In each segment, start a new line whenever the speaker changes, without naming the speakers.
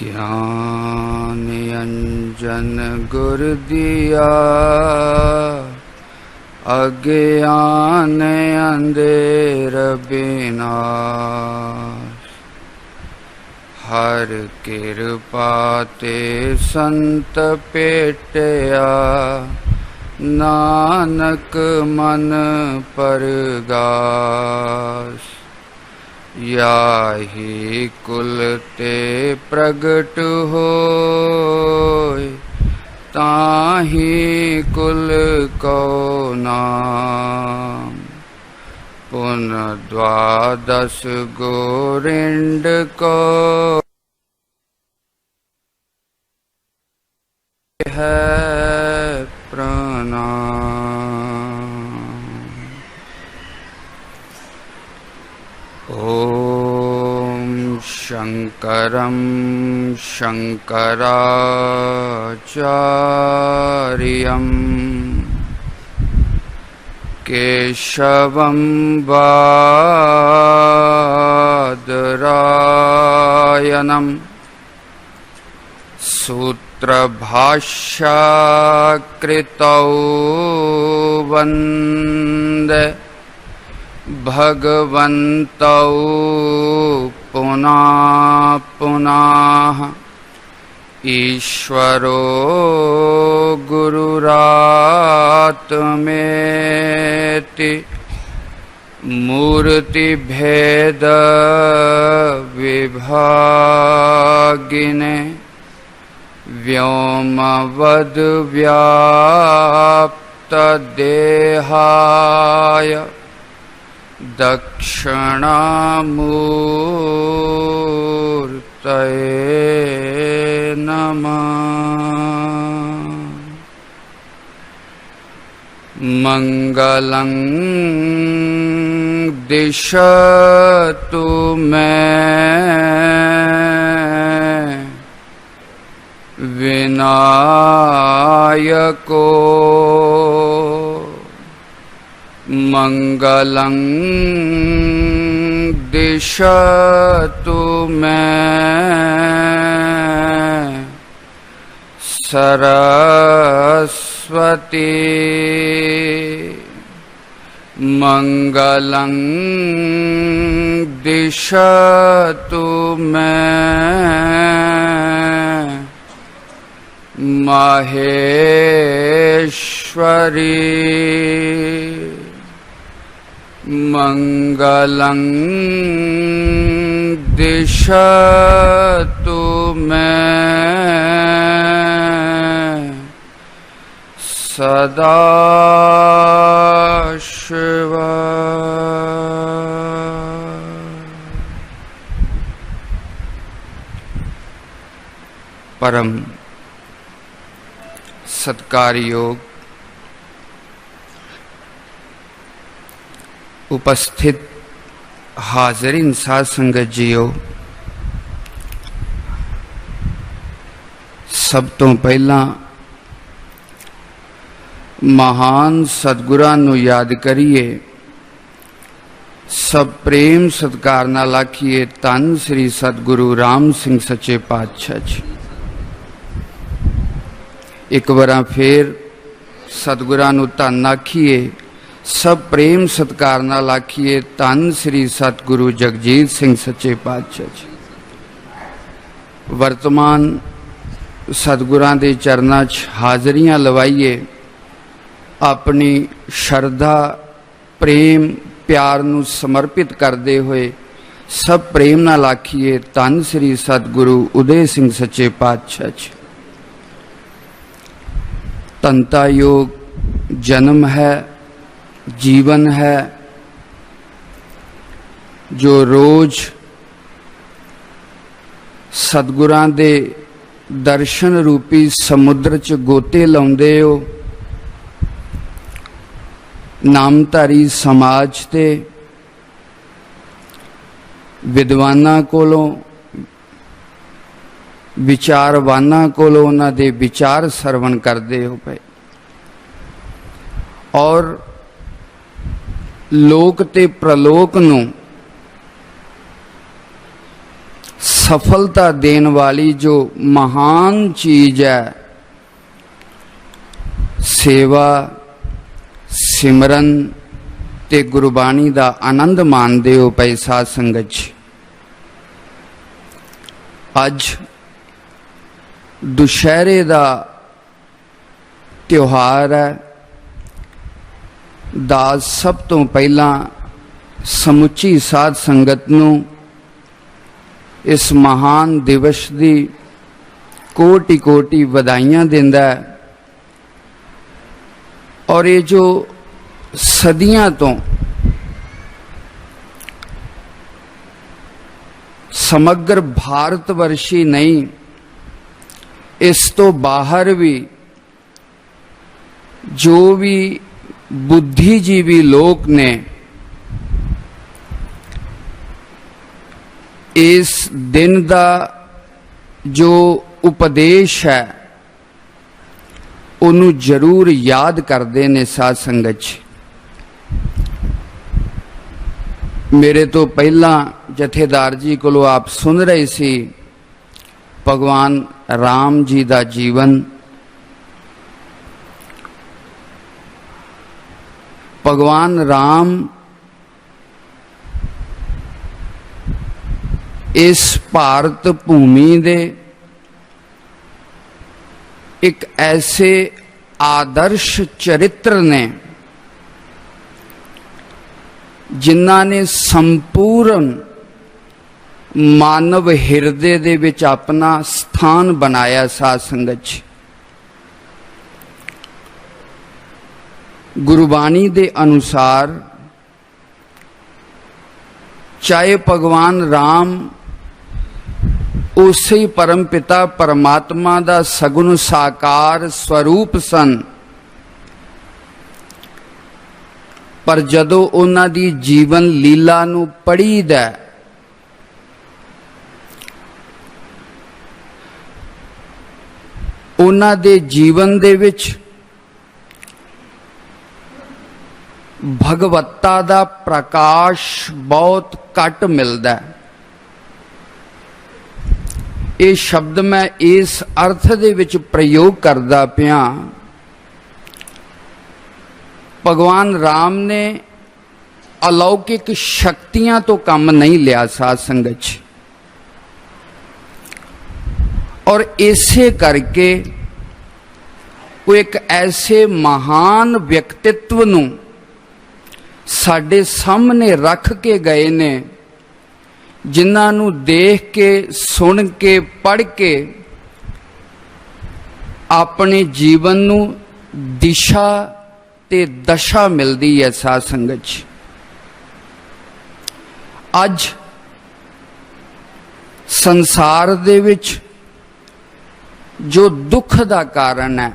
ज्ञान अंजन गुर दिया, अज्ञान अंधेर विनाश। हर कृपा ते संत पेटया, नानक मन परगास। याहि कुल ते प्रगट होय, ताहि कुल को नाम। पुन द्वादश गोरिंड को है प्रणाम। ओम शंकरं शंकराचार्यं केशवं बादरायणं सूत्रभाष्यकृतौ वन्दे भगवन्तौ पुनः पुनः। ईश्वरो गुरुरात्मेति मूर्तिभेद विभागिने, व्योमवद् व्याप्त देहाय दक्षिणामूर्तये नमः। मंगलं दिशतु मे विनायको, मंगलं दिशतु मे सरस्वती। मंगलं दिशतु मे माहेश्वरी। मंगलं दिशतु मे सदाशिव। परम सत्कार योग उपस्थित हाजरीन साध संगत जीओ, सब तो पहला महान सतगुरां नूं याद करिए, सब प्रेम सत्कार नाल आखिए धन श्री सतगुरु राम सिंह सच्चे पातशाह जी। एक बार फिर सतगुरां नूं धन आखिए, सब प्रेम सत्कार नाल आखिए धन श्री सतगुरु जगजीत सिंह सच्चे पातशाह जी। वर्तमान सतगुरां दे चरनां च हाजरियां लवाइए, अपनी शरधा प्रेम प्यार नूं समर्पित करते हुए सब प्रेम नाल आखिए धन श्री सतगुरु उदय सिंह सच्चे पातशाह जी। तंता योग जन्म है, जीवन है, जो रोज सतगुरां दे दर्शन रूपी समुद्र च गोते लाउंदे हो। नामधारी समाज ते विद्वानां कोलों विचारवाना कोलों उन्हां दे विचार सरवण करते हो पे और लोक ते प्रलोक नूं सफलता देने वाली जो महान चीज है, सेवा सिमरन ते गुरबाणी दा आनंद मानते हो पए साध संगत जी। अज दुशहरे दा त्योहार है। दास सब तो पहला समुची साध संगत नूं इस महान दिवस की कोटि कोटि वधाइयां दिंदा है। और ये जो सदियां तो समग्र भारतवर्षी नहीं, इस तो बाहर भी जो भी बुद्धिजीवी लोग ने इस दिन का जो उपदेश है उन्होंने जरूर याद करते ने साध संगत जी। मेरे तो पहला जथेदार जी को आप सुन रहे सी भगवान राम जी का जीवन। भगवान राम इस भारत भूमि दे एक ऐसे आदर्श चरित्र ने जिन्हां ने संपूर्ण मानव हिरदे दे विच अपना स्थान बनाया। साध संगत जी, गुरबाणी दे अनुसार चाहे भगवान राम उसे ही परम पिता परमात्मा दा सगुण साकार स्वरूप सन, पर जदों उन्हां दी जीवन लीला नूं पढ़ीदा उन्हां दे जीवन दे विच भगवत्ता दा प्रकाश बहुत घट मिलदा है। ये शब्द मैं इस अर्थ दे विच प्रयोग करदा पिया, भगवान राम ने अलौकिक शक्तियां तो काम नहीं लिया साध संगत जी। और इसे करके वो एक ऐसे महान व्यक्तित्व नूं साडे सामने रख के गए ने जिन्हां नूं देख के सुन के पढ़ के अपने जीवन नूं दिशा ते दशा मिलती है। साध संगत जी, अज संसार दे विच जो दुख दा कारण है,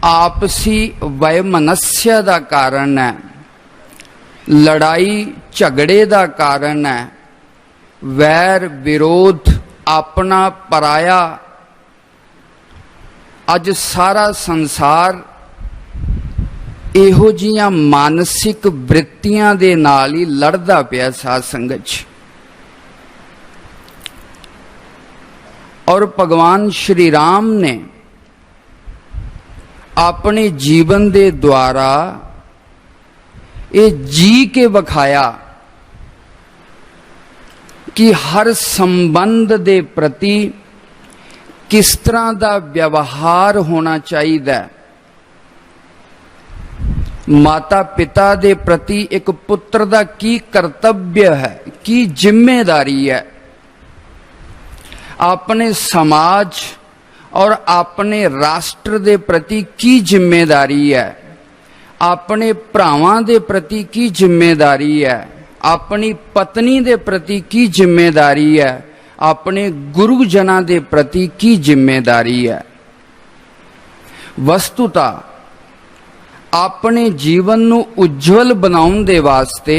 आपसी वैमनस्य दा कारण है, लड़ाई झगड़े दा कारण है, वैर विरोध अपना पराया, अज सारा संसार इहो जिहियां मानसिक वृत्तियां दे नाल ही लड़दा पिया। साध संगत जी, और भगवान श्री राम ने अपने जीवन दे द्वारा ये जी के विखाया कि हर संबंध दे प्रति किस तरह का व्यवहार होना चाहिए। माता पिता दे प्रति एक पुत्र का की कर्तव्य है, की जिम्मेदारी है, अपने समाज और अपने राष्ट्र दे प्रति की जिम्मेदारी है, अपने भरावां दे प्रति की जिम्मेदारी है, अपनी पत्नी दे प्रति की जिम्मेदारी है, अपने गुरुजनां दे प्रति की जिम्मेदारी है। वस्तुता अपने जीवन नूं उज्जवल बनाउण दे वास्ते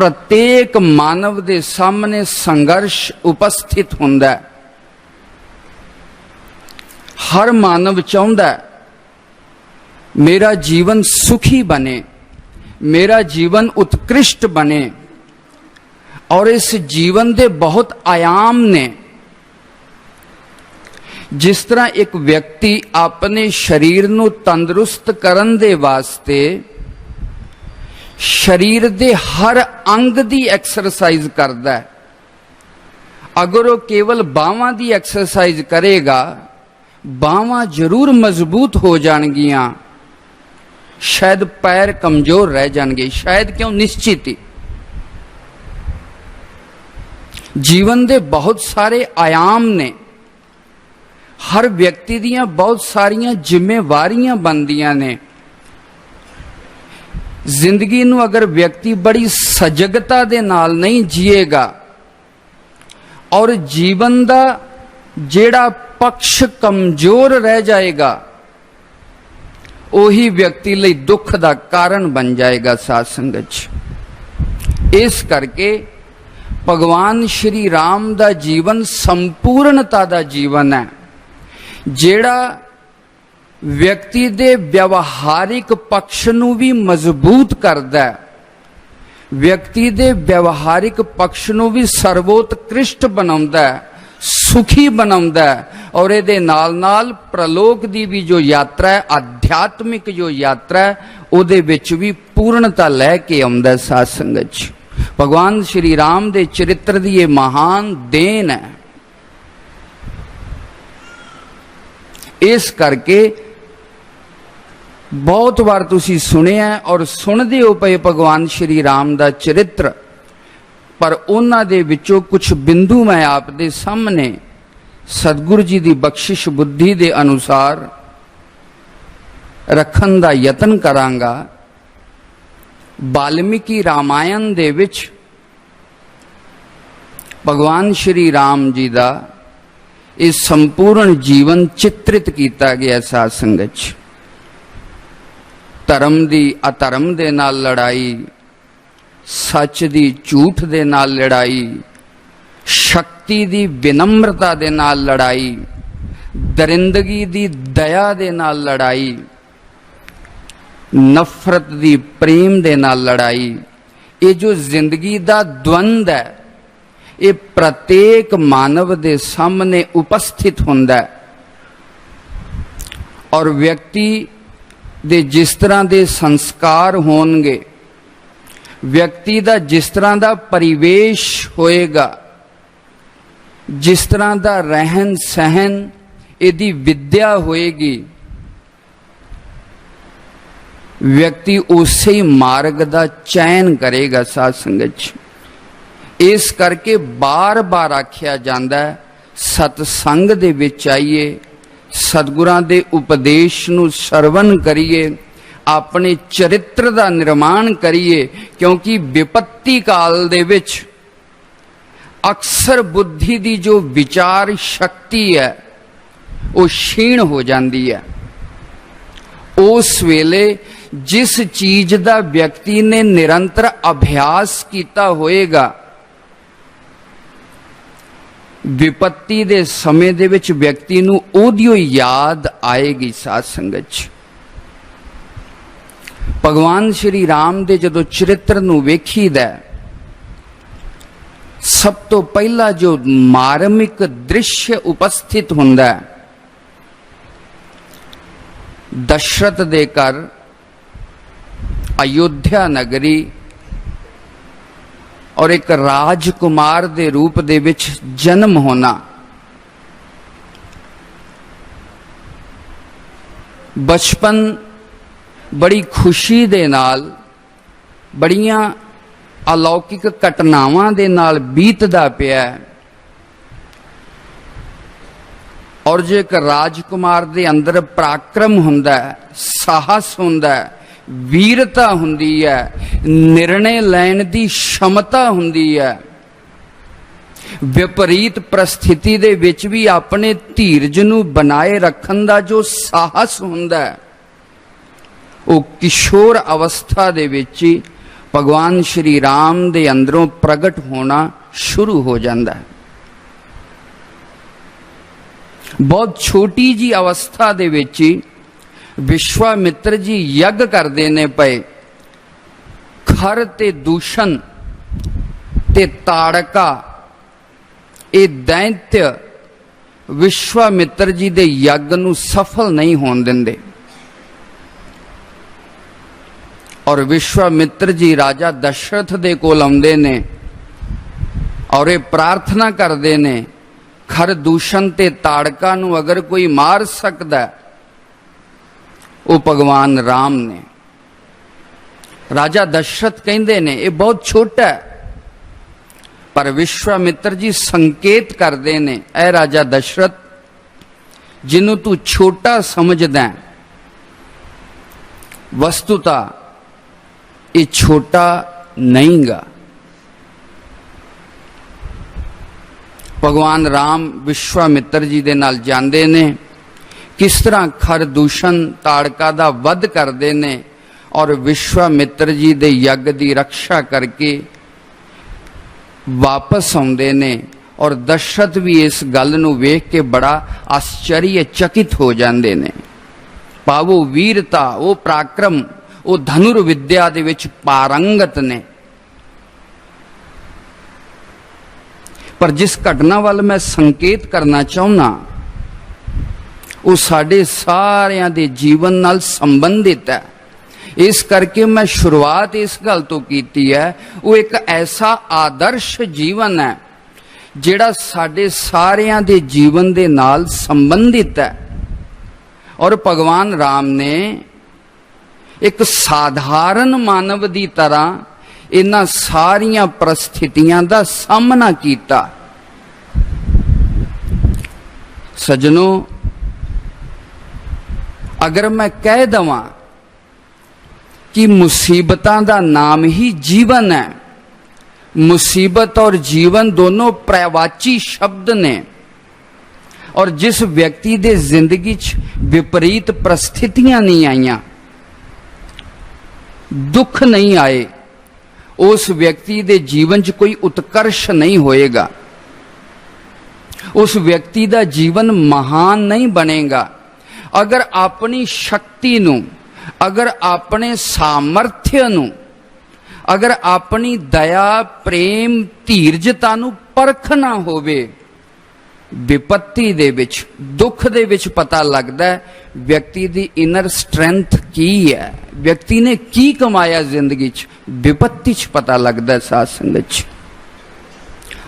प्रत्येक मानव के सामने संघर्ष उपस्थित हुंदा है। हर मानव चाहुंदा है मेरा जीवन सुखी बने, मेरा जीवन उत्कृष्ट बने, और इस जीवन के बहुत आयाम ने। जिस तरह एक व्यक्ति अपने शरीर नूं तंदुरुस्त करन दे वास्ते शरीर दे हर अंग दी एक्सरसाइज करदा है, अगर वो केवल बाहां दी एक्सरसाइज करेगा बाहां जरूर मजबूत हो जाणगियां, शायद पैर कमजोर रह जाएंगे, शायद क्यों निश्चित ही। जीवन दे बहुत सारे आयाम ने, हर व्यक्ति दियां बहुत सारियां जिम्मेवारियां बनदियां ने। जिंदगी नूं अगर व्यक्ति बड़ी सजगता दे नाल नहीं जिएगा और जीवन दा जेड़ा पक्ष कमजोर रह जाएगा, ओही व्यक्ति लई दुख दा कारण बन जाएगा। साध संगत इस करके भगवान श्री राम दा जीवन संपूर्णता दा जीवन है, जेड़ा व्यक्ति दे व्यवहारिक पक्ष नूं भी मजबूत करदा है, व्यक्ति दे व्यवहारिक पक्ष नूं भी सर्वोत्कृष्ट बनाउंदा है, सुखी बनाउंदा है, और इहदे नाल नाल प्रलोक दी भी जो यात्रा है, आध्यात्मिक जो यात्रा है, उहदे विच भी पूर्णता लैके आउंदा है। साध संगत जी, भगवान श्री राम दे चरित्र दी ये महान देन है। इस करके बहुत बार तुसी सुनिया और सुनदे हो पए भगवान श्री राम दा चरित्र, पर उन्हां दे विचों कुछ बिंदु मैं आप दे सामने सतगुरु जी दी बख्शिश बुद्धि दे अनुसार रखन दा यतन करांगा। वाल्मीकि रामायण दे विच भगवान श्री राम जी दा इस संपूर्ण जीवन चित्रित किया गया। साध संगत धर्म दी अधर्म दे नाल लड़ाई, सच दी झूठ दे नाल लड़ाई, शक्ति दी विनम्रता दे नाल लड़ाई, दरिंदगी दी दया दे नाल लड़ाई, नफरत दी प्रेम दे नाल लड़ाई। ये जो जिंदगी दा द्वंद है, ये प्रत्येक मानव दे सामने उपस्थित हुंदा है, और व्यक्ति दे जिस तरह दे संस्कार होणगे, व्यक्ति दा जिस तरह दा परिवेश होएगा, जिस तरह दा रहन सहन, यदि विद्या होएगी, व्यक्ति उसे ही मार्ग दा चयन करेगा। साध संगत इस करके बार बार आख्या जाता है, सतसंग दे विच आइए, सतगुरां दे उपदेश नूं सरवण करिए, अपने चरित्र दा निर्माण करिए, क्योंकि विपत्ति काल दे विच अक्सर बुद्धि दी जो विचार शक्ति है वो क्षीण हो जाती है। उस वेले जिस चीज दा व्यक्ति ने निरंतर अभ्यास किया होएगा, विपत्ति दे समय दे विच व्यक्ति नूं ओदियो याद आएगी। साध संगत भगवान श्री राम दे जदों चरित्र नूं वेखीदा, सब तो पहला जो मार्मिक दृश्य उपस्थित हुंदा है, दशरथ दे घर अयोध्या नगरी और एक राजकुमार दे रूप दे विच जन्म होना। बचपन बड़ी खुशी दे नाल, बड़ियां अलौकिक घटनावां दे नाल बीतदा पिया, और जो एक राजकुमार दे अंदर पराक्रम हुंदा है, साहस हुंदा है, वीरता हुंदी है, निर्णय लैण दी क्षमता हुंदी है, विपरीत परिस्थिति दे विच भी अपने धीरज नूं बनाए रखन दा जो साहस हुंदा है, वो किशोर अवस्था दे विच ही भगवान श्री राम दे अंदरों प्रगट होना शुरू हो जाता है। बहुत छोटी जी अवस्था दे विच ही विश्वामित्र जी यज्ञ करते ने पे खर ते दूषण ते ताड़का ये दैत्य विश्वामित्र जी दे यज्ञ नूं सफल नहीं होण दिंदे और विश्वामित्र जी राजा दशरथ दे कोल आउंदे ने और ये प्रार्थना करते ने खर दूषण ते ताड़का नूं अगर कोई मार सकदा वो भगवान राम ने। राजा दशरथ कहंदे ने ये बहुत छोटा है, पर विश्वामित्र जी संकेत करते ने ऐ राजा दशरथ जिन्हों तू छोटा समझदा है, वस्तुता ये छोटा नहीं गा। भगवान राम विश्वामित्र जी दे नाल जांदे ने, किस तरह खर दूषण ताड़का दा वध करते ने और विश्वामित्र जी दे यज्ञ की रक्षा करके वापस आउंदे ने। और दशरथ भी इस गल नूं वेख के बड़ा आश्चर्यचकित हो जाते ने। पावो वीरता, वो पराक्रम, वो धनुर्विद्या दे विच पारंगत ने। पर जिस घटना वाल मैं संकेत करना चाहना वो साडे सारियां दे जीवन नाल संबंधित है। इस करके मैं शुरुआत इस गल तो कीती है, वो एक ऐसा आदर्श जीवन है जिहड़ा साडे सारियां दे जीवन दे नाल संबंधित है। और भगवान राम ने एक साधारण मानव की तरह इन्हां सारियां परिस्थितियां दा सामना कीता। सज्जनों, अगर मैं कह दवां कि मुसीबतां दा नाम ही जीवन है, मुसीबत और जीवन दोनों पर्यायवाची शब्द ने, और जिस व्यक्ति दे जिंदगी च विपरीत परिस्थितियां नहीं आईयां, दुख नहीं आए, उस व्यक्ति दे जीवन च कोई उत्कर्ष नहीं होएगा, उस व्यक्ति दा जीवन महान नहीं बनेगा। अगर अपनी शक्ति नूं, अगर अपने सामर्थ्य नूं, अगर अपनी दया प्रेम धीरजता नूं परखना होवे, विपत्ति दे विच, दुख दे विच पता लगदा है व्यक्ति दी इनर स्ट्रेंथ की है, व्यक्ति ने की कमाया जिंदगी च, विपत्ति च पता लगदा है साध संगत च।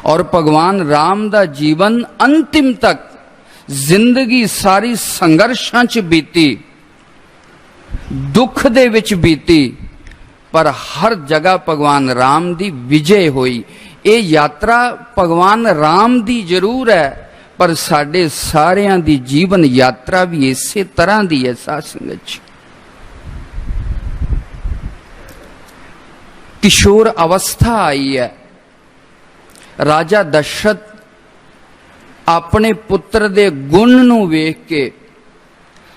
और भगवान राम दा जीवन अंतिम तक जिंदगी सारी संघर्षां च बीती, दुख दे विच बीती, पर हर जगह भगवान राम दी विजय हुई। ये यात्रा भगवान राम दी जरूर है, पर साडे सारियां दी जीवन यात्रा भी इसे तरह दी है। साध संगत किशोर अवस्था आई है। राजा दशरथ अपने पुत्र दे गुण नूं वेख के,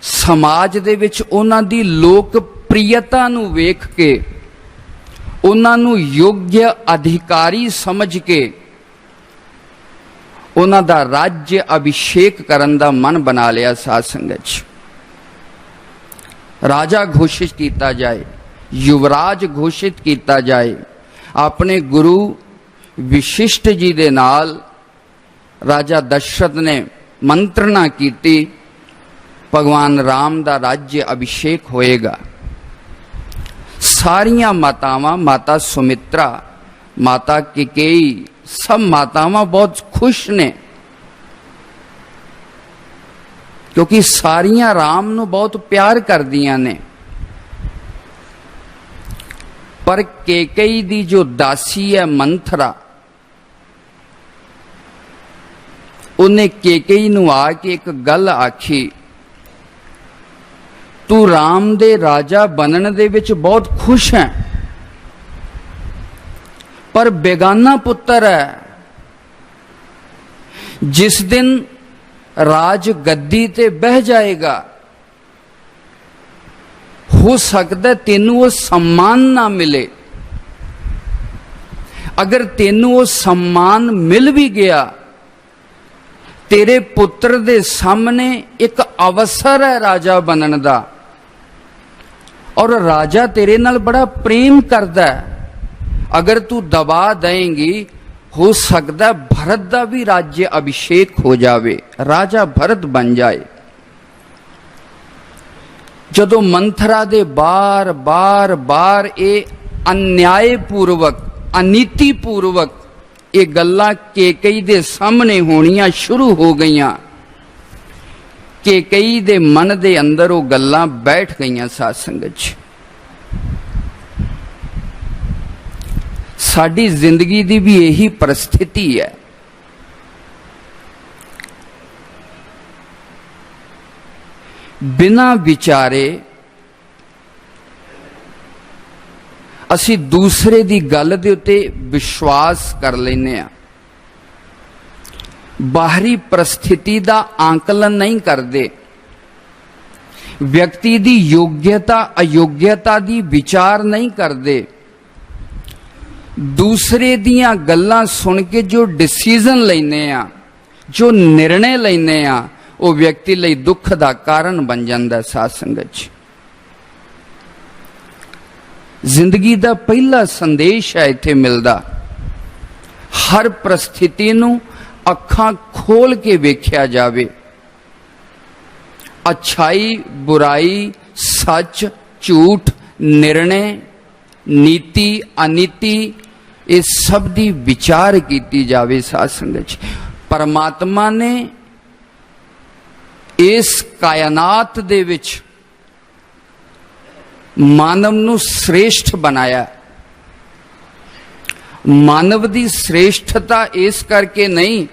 समाज दे विच उन्हां दी लोकप्रियता नूं वेख के, उन्हां नूं योग्य अधिकारी समझ के उन्हां दा राज्य अभिषेक करन दा मन बना लिया। साध संगत राजा घोषित किया जाए, युवराज घोषित किया जाए। अपने गुरु विशिष्ट जी दे नाल राजा दशरथ ने मंत्रणा की, भगवान राम दा राज्य अभिषेक होएगा। सारियां मातावां, माता सुमित्रा, माता कैकेयी, सब मातावां बहुत खुश ने, क्योंकि सारियां राम नूं बहुत प्यार करदियां ने। पर कैकेयी दी जो दासी है मंथरा, उन्हें कैकेयी नूं आके एक गल आखी, तू राम दे राजा बनने दे विच बहुत खुश है, पर बेगाना पुत्र है। जिस दिन राज गद्दी ते बह जाएगा, हो सकता तेनू वो सम्मान ना मिले, अगर तेनू वो सम्मान मिल भी गया, तेरे पुत्र दे सामने एक अवसर है राजा बनने दा, और राजा तेरे नाल बड़ा प्रेम करदा है, अगर तू दबा देंगी हो सकता भरत का भी राज्य अभिषेक हो जावे, राजा भरत बन जाए। जदों मंथरा दे बार बार बार ये अन्यायपूर्वक अनीतिपूर्वक ये गल्लां केकई दे सामने होनियां शुरू हो गईयां, केकई दे मन दे अंदर वो गल्लां बैठ गईयां। साध संगत च साडी जिंदगी दी भी यही परिस्थिति है। बिना विचारे असी दूसरे दी गल दे उत्ते विश्वास कर लेने आ, बाहरी परिस्थिति दा आंकलन नहीं करते, व्यक्ति दी योग्यता अयोग्यता दी विचार नहीं करते, दूसरे दियां गल्लां सुन के जो डिसीजन लेने आ, जो निर्णय लेने आ, वो व्यक्ति लई दुख दा कारण बन जांदा। साध संगत च जिंदगी दा पहला संदेश है इत्थे मिलदा, हर परिस्थिति नूं अखां खोल के वेख्या जावे, अच्छाई बुराई सच झूठ निर्णय नीति अनीति इस सब दी विचार कीती जावे। साध संगत परमात्मा ने इस कायनात दे विच मानव नू श्रेष्ठ बनाया। मानव दी श्रेष्ठता इस करके नहीं,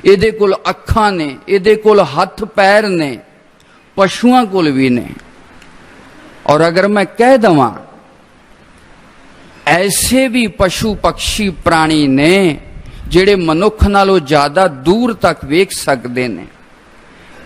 इहदे कोल अखां ने, इहदे कोल हथ पैर ने, पशुआं कोल भी ने। और अगर मैं कह दवां ऐसे भी पशु पक्षी प्राणी ने जिहड़े मनुख नालों ज्यादा दूर तक वेख सकते ने,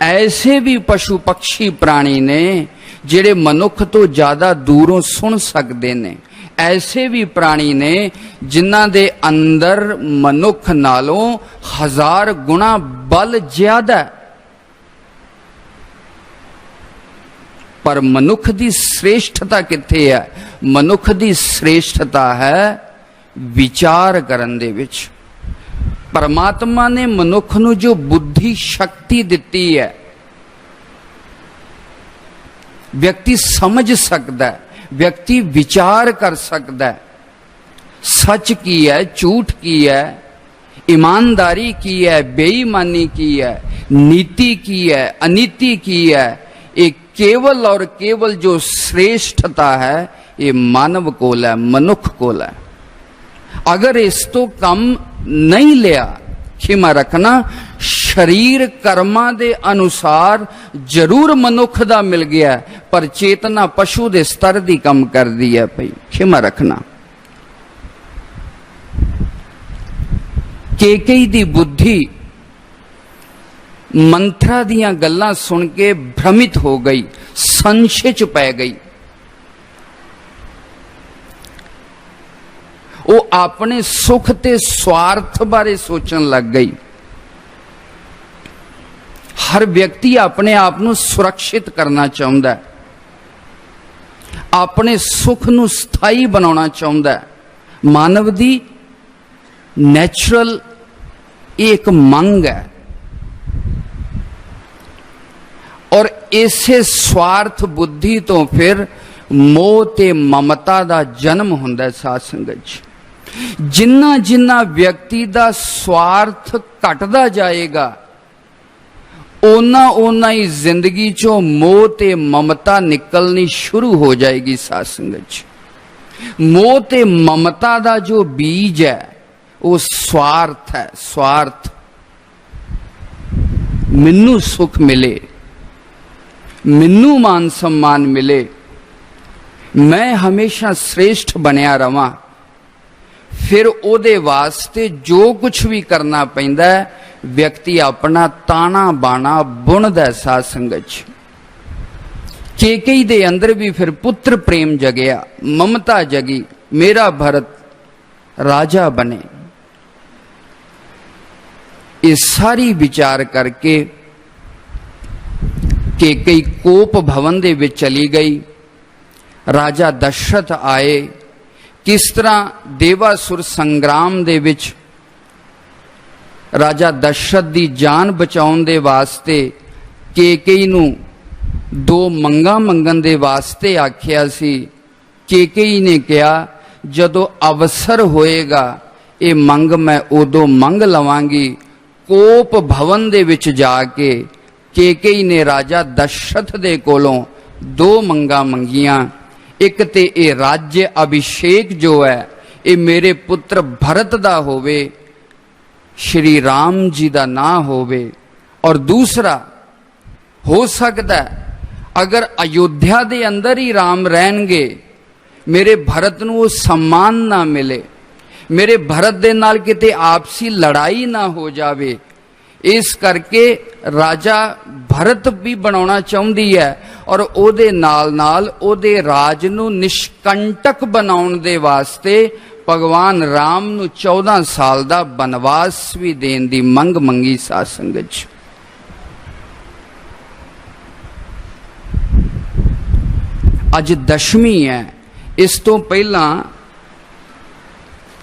ऐसे भी पशु पक्षी प्राणी ने जिहड़े मनुख तो ज्यादा दूरों सुन सकते ने, ऐसे भी प्राणी ने जिन्हां दे अंदर मनुख नालों 1000 गुणा बल ज्यादा है। पर मनुख दी श्रेष्ठता कित्थे है? मनुख दी श्रेष्ठता है विचार करन दे विच। परमात्मा ने मनुख नू जो बुद्धि शक्ति दिती है, व्यक्ति समझ सकता है, व्यक्ति विचार कर सकता है, सच की है झूठ की है, ईमानदारी की है बेईमानी की है, नीति की है अनीति की है। एक केवल और केवल जो श्रेष्ठता है ये मानव कोल है, मनुख कोल है। अगर इस तो कम नहीं लिया, खिमा रखना, शरीर कर्मा दे अनुसार जरूर मनुख दा मिल गया, पर चेतना पशु दे स्तर दी कम कर दी है। भाई खिमा रखना, केकई दी बुद्धि मंत्रा दियां गल्लां सुन के भ्रमित हो गई, संशय च पै गई। वो अपने सुख ते स्वार्थ बारे सोचन लग गई। हर व्यक्ति अपने आप को सुरक्षित करना चाहता है, अपने सुख को स्थाई बनाना चाहता है। मानव दी नेचुरल एक मंग है, और इसे स्वार्थ बुद्धि तो फिर मोह ते ममता दा जन्म हुंदा है। साध संगत जिन्ना जिन्ना व्यक्ति दा स्वार्थ घटदा जाएगा, ओना ओना ही जिंदगी चो मोह ते ममता निकलनी शुरू हो जाएगी। साध संगत मोह ते ममता दा जो बीज है वो स्वार्थ है। स्वार्थ, मिन्नू सुख मिले, मिन्नू मान सम्मान मिले, मैं हमेशा श्रेष्ठ बनया रवां, फिर ओदे वास्ते जो कुछ भी करना पैंदा है, व्यक्ति अपना ताना बाना बुनदा। साध संगत केकई दे अंदर भी फिर पुत्र प्रेम जगया, ममता जगी। मेरा भरत राजा बने। ये सारी विचार करके केकई कोप भवन दे विच चली गई। राजा दशरथ आए। किस तरह देवासुर संग्राम दे विच राजा दशरथ दी जान बचाउण दे वास्ते केकई नूं दो मंगा मंगण दे वास्ते आखिया सी। केकई ने कहा जदों अवसर होएगा ये मंग मैं उदों मंग लवांगी। कोप भवन दे विच जाके केकई ने राजा दशरथ दे कोलों दो मंगा मंगियां। एक ते ये राज्य अभिषेक जो है ये मेरे पुत्र भरत दा होवे, श्री राम जी दा ना होवे। और दूसरा हो सकता है अगर अयोध्या दे अंदर ही राम रहणगे मेरे भरत नूं वो सम्मान ना मिले, मेरे भरत दे नाल किते आपसी लड़ाई ना हो जावे। इस करके राजा भरत भी बनाना चाहुंदी है और ओदे नाल नाल ओदे राज नूं निष्कंटक बनाउण दे वास्ते भगवान राम नूं 14 साल दा बनवास भी देण दी मंग मंगी साध संगत च। अज दशमी है। इस तो पहला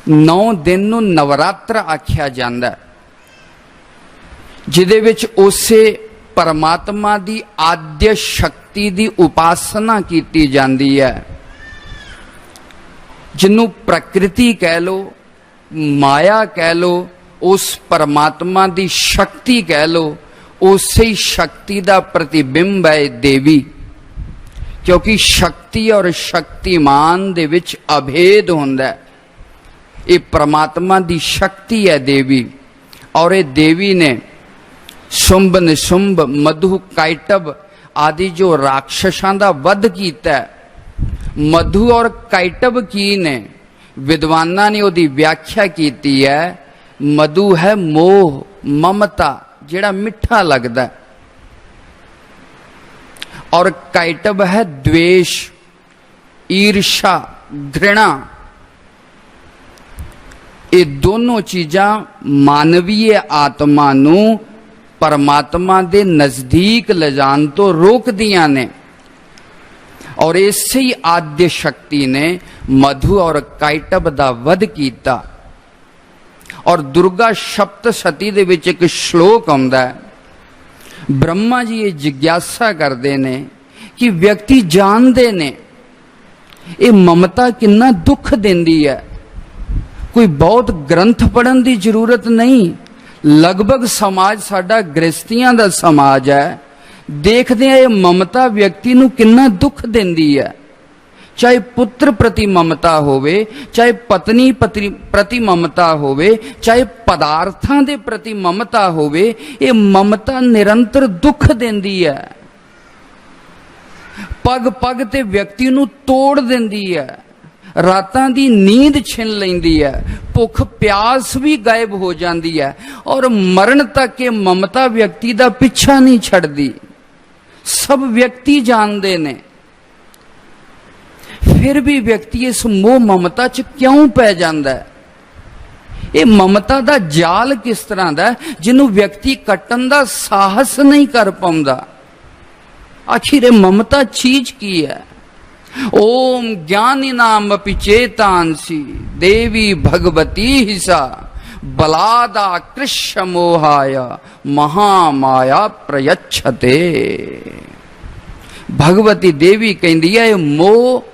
9 दिन नूं नवरात्र आख्या जांदा है, जिहदे विच उसे परमात्मा दी आद्य शक्ति दी उपासना कीती जांदी है, जिन्नू प्रकृति कह लो, माया कह लो, उस परमात्मा दी शक्ति कह लो। उसे शक्ति दा प्रतिबिंब है देवी, क्योंकि शक्ति और शक्तिमान दे विच अभेद हुंदा है। ये परमात्मा दी शक्ति है देवी। और ये देवी ने शुंभ निशुंभ मधु काइटब आदि जो राक्षसां दा वध कीता है। मधु और काइटब की ने विद्वानां ने उहदी व्याख्या कीती है। मधु है मोह ममता जिहड़ा मिठा लगदा है, और काइटब है द्वेष ईर्षा घृणा। ये दोनों चीजां मानवीय आत्मा नूं परमात्मा दे नजदीक ले जान तो रोक दियां ने। और इसे ही आद्य शक्ति ने मधु और काइटब दा वध कीता। और दुर्गा सप्तशती दे विच एक श्लोक आउंदा है। ब्रह्मा जी ये जिज्ञासा करते ने कि व्यक्ति जानते ने ये ममता कितना दुख देंदी है। कोई बहुत ग्रंथ पढ़न की जरूरत नहीं, लगभग समाज साडा गृहस्थियां दा समाज है। देखते हैं ये ममता व्यक्ति नूं कितना दुख देंदी है। चाहे पुत्र प्रति ममता होवे, चाहे पत्नी प्रति ममता होवे, चाहे पदार्थां दे प्रति ममता होवे, ये ममता निरंतर दुख देंदी है। पग पग ते व्यक्ति नूं तोड़ देंदी है। रातां दी नींद छिन लैंदी है। भुख प्यास भी गायब हो जाती है। और मरण तक के ममता व्यक्ति दा पिछा नहीं छड़दी। सब व्यक्ति जानते ने, फिर भी व्यक्ति इस मोह ममता च क्यों पै जांदा है? ये ममता दा जाल किस तरह दा है जिन्हों व्यक्ति कट्टन दा साहस नहीं कर पाउंदा। आखिर ममता चीज की है? ओम ज्ञानी नाम अपि चेतांसी देवी भगवती हिसा बलादा कृष्ण मोहाय महामाया प्रयच्छते। भगवती देवी कहती है मोह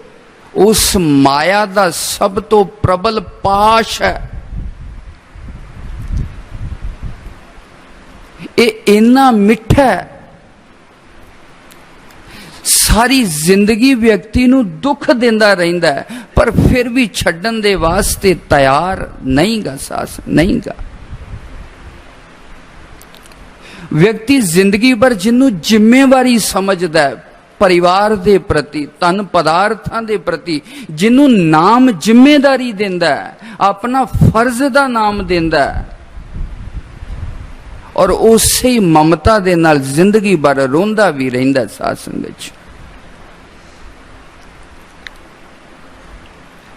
उस माया दा सब तो प्रबल पाश है। ये इन्ना मिठा है, सारी जिंदगी व्यक्ति नूं दुख देंदा रहिंदा है, पर फिर भी छड्डन दे वास्ते तैयार नहीं गा, सास नहीं गा। व्यक्ति जिंदगी भर जिन्नू जिम्मेवारी समझदा है परिवार दे प्रति, तन पदार्थां दे प्रति, जिन्नू नाम जिम्मेदारी देंदा है, अपना फर्ज दा नाम देंदा है, और उसे ही ममता दे नाल जिंदगी भर रोंदा भी रहिंदा। साथ संगत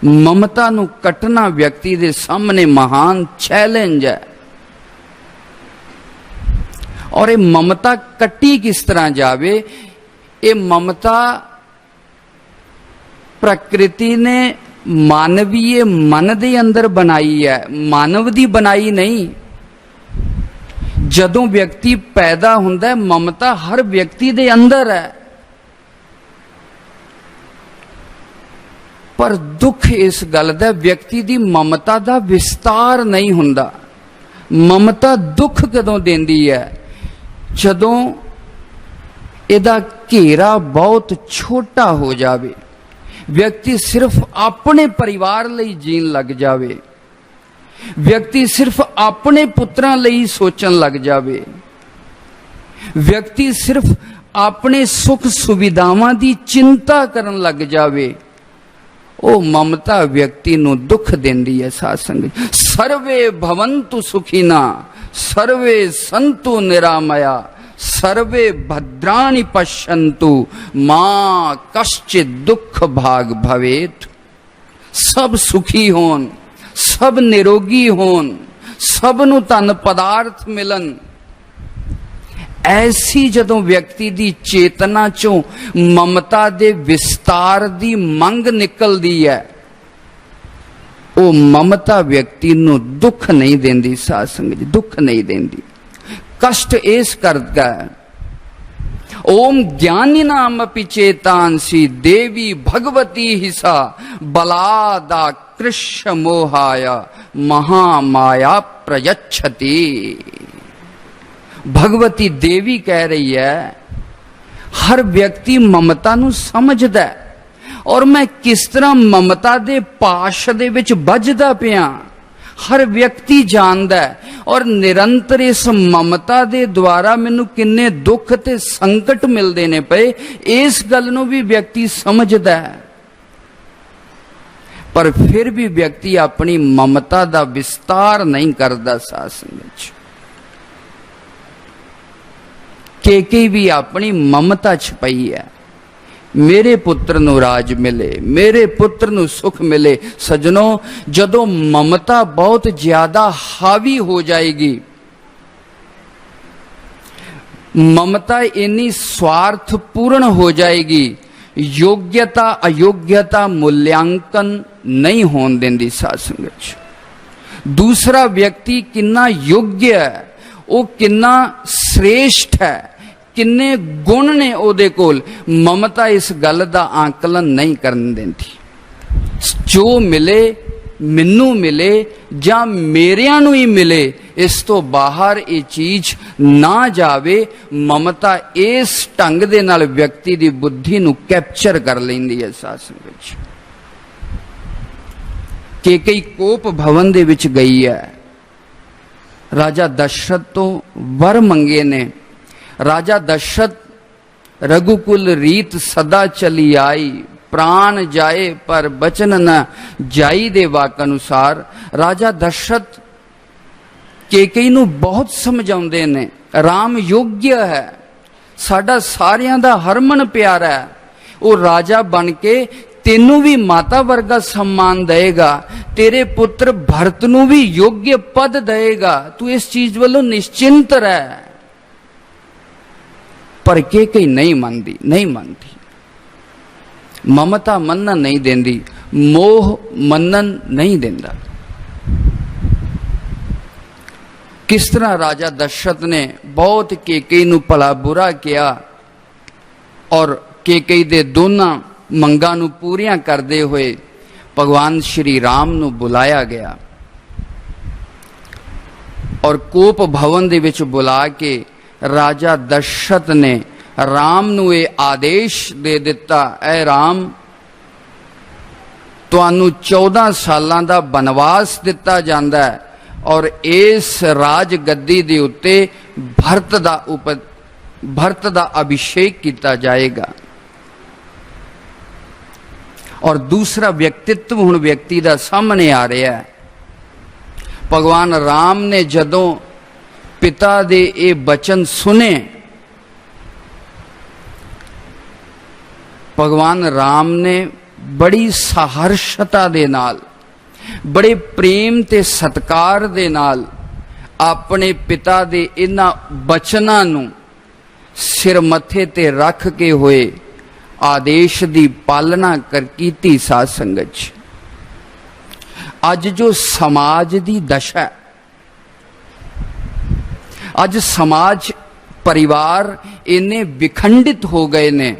ममता नूं कटना व्यक्ति दे सामने महान चैलेंज है। और ये ममता कट्टी किस तरह जावे, ये ममता प्रकृति ने मानवीय मन दे अंदर बनाई है, मानव दी बनाई नहीं। जदों व्यक्ति पैदा हुंदा है ममता हर व्यक्ति दे अंदर है, पर दुख इस गल दा व्यक्ति दी ममता दा विस्तार नहीं हुंदा। ममता दुख कदों देंदी है, जदों इहदा घेरा बहुत छोटा हो जावे, व्यक्ति सिर्फ अपने परिवार लई जीन लग जावे, व्यक्ति सिर्फ अपने पुत्रां लई सोचन लग जावे, व्यक्ति सिर्फ अपने सुख सुविधावां दी चिंता करन लग जावे। ओ ममता व्यक्ति नूं दुख देंदी है। साध संगत, सर्वे भवन्तु सुखिना सर्वे सन्तु निरामया सर्वे भद्राणि पश्यन्तु मां कश्चित् दुख भाग भवेत्। सब सुखी होन, सब निरोगी होन, सब नूं धन पदार्थ मिलन। ऐसी जदों व्यक्ति दी चेतना चों ममता दे विस्तार दी मंग निकलदी है, ओ ममता व्यक्ति नूं दुख नहीं देंदी। साध संगत जी, दुख नहीं देंदी, कष्ट इस करदा है। ओम ज्ञानी नाम अपि चेतांसी देवी भगवती हिसा बलादा कृष्ण मोहाया महामाया प्रयच्छति। भगवती देवी कह रही है हर व्यक्ति ममता नूं समझदा है, और मैं किस तरह ममता दे पाश दे विच बजदा पिया हर व्यक्ति जानदा है। और निरंतर इस ममता दे द्वारा मैनू किन्ने दुख ते संकट मिलदे ने पए, इस गल नूं भी व्यक्ति समझदा है। पर फिर भी व्यक्ति अपनी ममता दा विस्तार नहीं करदा। साध संगत केकई भी अपनी ममता छपाई है, मेरे पुत्र नूं राज मिले, मेरे पुत्र नूं सुख मिले। सजनों, जदों ममता बहुत ज्यादा हावी हो जाएगी, ममता इन्नी स्वार्थपूर्ण हो जाएगी, योग्यता अयोग्यता मूल्यांकन नहीं होने देंदी। साध संगत, दूसरा व्यक्ति कितना योग्य है, वो कितना श्रेष्ठ है, किन्ने गुण ने ओदे कोल, ममता इस गल दा आकलन नहीं करन देंदी। जो मिले मैनू मिले जां मेरियां नूं ही मिले, इस तो बाहर ये चीज ना जावे। ममता इस ढंग दे नाल व्यक्ति दी बुद्धि नूं कैप्चर कर लैंदी है। साध संगत, केकई कोप भवन दे विच गई है, राजा दशरथ तो वर मंगे ने। राजा दशरथ रघुकुल रीत सदा चली आई, प्राण जाए पर बचन न जाई दे वाक अनुसार। राजा दशरथ केकई नूं बहुत समझाउंदे ने, राम योग्य है, साडा सारियां दा हरमन प्यारा है, वो राजा बन के तेनू भी माता वर्गा सम्मान देगा, तेरे पुत्र भरत नूं भी योग्य पद देगा, तू इस चीज वालों निश्चिंत रह। पर केकई नहीं मानती, नहीं मानती। ममता मनन नहीं देंदी, मोह मनन नहीं देंदा। किस तरह राजा दशरथ ने बहुत केकई नूं भला बुरा किया, और केकई दे दोनों मंगां नूं पूरियां करदे हुए भगवान श्री राम नूं बुलाया गया, और कोप भवन दे विच बुला के राजा दशरथ ने राम नूं ये आदेश दे दिता, ऐ राम, तुहानूं 14 सालां दा बनवास दिता जांदा है, और इस राज गद्दी दे उत्ते भरत दा अभिषेक किया जाएगा। और दूसरा व्यक्तित्व हुण व्यक्ति दा सामने आ रहा है। भगवान राम ने जदों पिता दे ये बचन सुने, भगवान राम ने बड़ी सहर्षता दे नाल, बड़े प्रेम ते सत्कार दे नाल अपने पिता दे इन्हां बचनां नूं सिर मथे ते रख के होए आदेश दी पालना कर कीती। साध संगत जी, अज जो समाज दी दशा, अज समाज परिवार इन्ने विखंडित हो गए ने,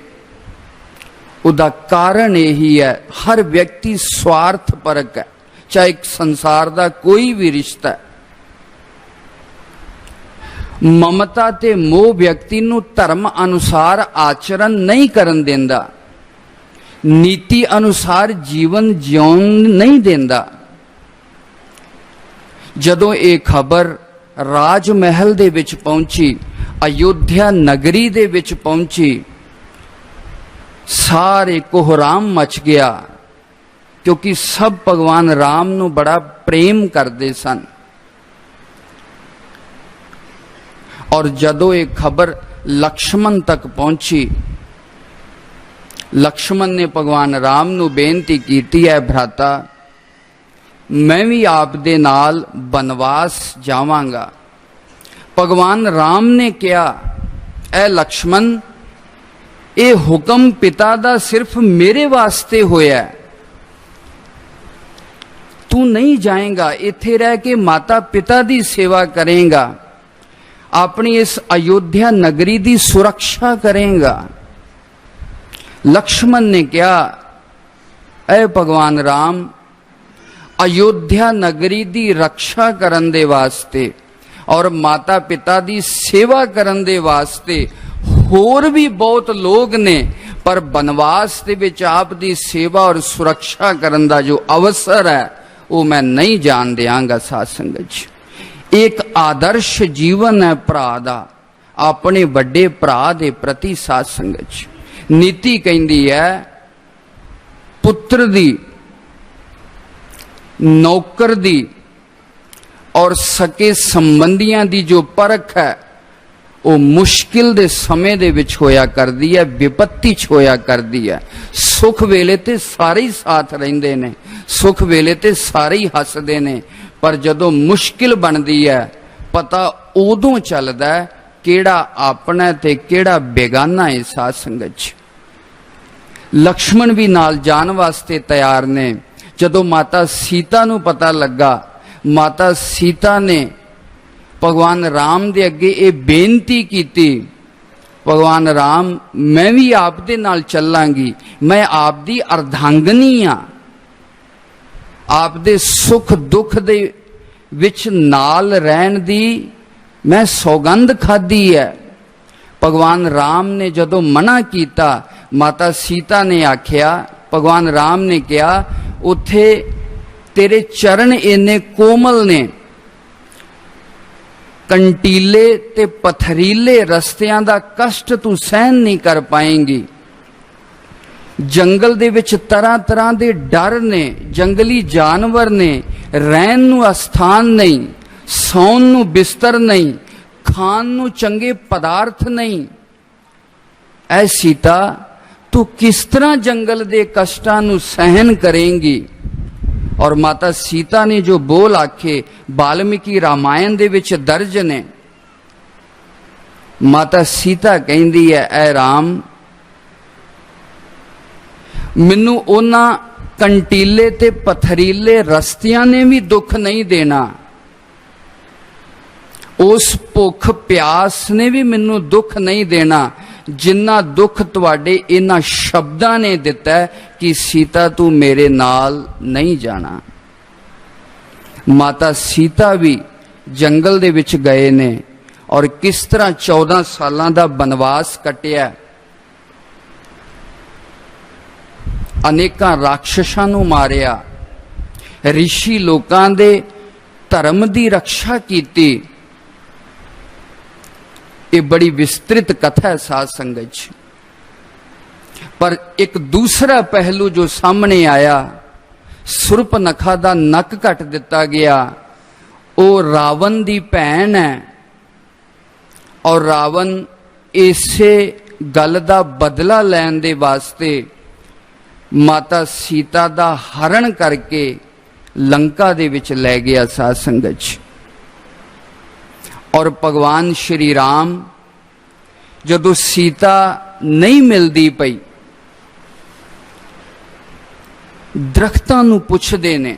उदा कारण यही है, हर व्यक्ति स्वार्थपरक है। चाहे संसार दा कोई भी रिश्ता है, ममता ते मोह व्यक्ति नू धर्म अनुसार आचरण नहीं करन देंदा, नीति अनुसार जीवन जिउण नहीं देंदा। जदों ये खबर राज महल दे विच पहुंची, अयोध्या नगरी दे विच पहुंची, सारे कोहराम मच गया, क्योंकि सब भगवान राम नू बड़ा प्रेम करते सन। और जदों ये खबर लक्ष्मण तक पहुंची, लक्ष्मण ने भगवान राम नू बेनती कीती है, भ्राता मैं भी आप दे नाल बनवास जावांगा। भगवान राम ने कहा, ऐ लक्ष्मण, ये हुक्म पिता दा सिर्फ मेरे वास्ते होया, तू नहीं जाएगा, इत्थे रह के माता पिता दी सेवा करेगा, अपनी इस अयोध्या नगरी दी सुरक्षा करेगा। लक्ष्मण ने कहा, ऐ भगवान राम, अयोध्या नगरी दी रक्षा करन दे वास्ते और माता पिता दी सेवा करन दे वास्ते होर भी बहुत लोग ने, पर बनवास दे विच आप दी सेवा और सुरक्षा करन दा जो अवसर है वो मैं नहीं जान देंगा। साध संगत जी, एक आदर्श जीवन है भरा दा, अपने बड़े भरा दे प्रति। साध संगत जी, नीति कहती है पुत्र दी, नौकर दी और सके संबंधियां दी जो परख है वो मुश्किल दे समय दे विच होया करदी है, विपत्ति च होया करदी है। सुख वेले ते सारे ही साथ रहिंदे ने, सुख वेले ते सारे ही हसदे ने, पर जदों मुश्किल बनदी है पता उदों चलदा है केड़ा अपना ते केड़ा बेगाना है। साध संगत जी, लक्ष्मण भी नाल जान वास्ते तैयार ने। जदों माता सीता नू पता लगा, माता सीता ने भगवान राम दे अगे ये बेनती कीती, भगवान राम मैं भी आप दे नाल चलांगी, मैं आप दी अर्धांगनी हाँ, आप दे सुख दुख दे विच नाल रहन दी मैं सौगंध खाधी है। भगवान राम ने जदों मना कीता, माता सीता ने आख्या, भगवान राम ने कहा, उथे तेरे चरण इन्ने कोमल ने, कंटीले ते पथरीले रस्तियां दा कष्ट तू सहन नहीं कर पाएंगी। जंगल दे विच तरह तरह दे डर ने, जंगली जानवर ने, रहन नू अस्थान नहीं, सौन नू बिस्तर नहीं, खान नू चंगे पदार्थ नहीं। ऐ सीता, तू किस तरह जंगल दे कष्टां नू सहन करेंगी। और माता सीता ने जो बोल आखे वाल्मीकि रामायण दे विच दर्ज ने। माता सीता कहंदी है, ऐ राम, मैनू उन्हां कंटीले ते पथरीले रस्तियां ने भी दुख नहीं देना, उस भुख प्यास ने भी मैनू दुख नहीं देना जिन्ना दुख तुहाडे इन्हां शब्दां ने दिता है कि सीता तू मेरे नाल नहीं जाना। माता सीता भी जंगल दे विच गए ने और किस तरह 14 सालां दा बनवास कटिया, अनेकां राक्षसां नूं मारिया, ऋषि लोकां दे धर्म दी रक्षा कीती। ये बड़ी विस्तृत कथा है साध संगत जी। पर एक दूसरा पहलू जो सामने आया, सुर्पनखा दा नक कट दिता गया। वो रावण दी भैन है और रावण इसे गल दा बदला लैण दे वास्ते माता सीता दा हरण करके लंका दे विच लै गया साध संगत जी। और भगवान श्री राम जदों सीता नहीं मिलती पई, दरख्तां नूं पुछदे ने,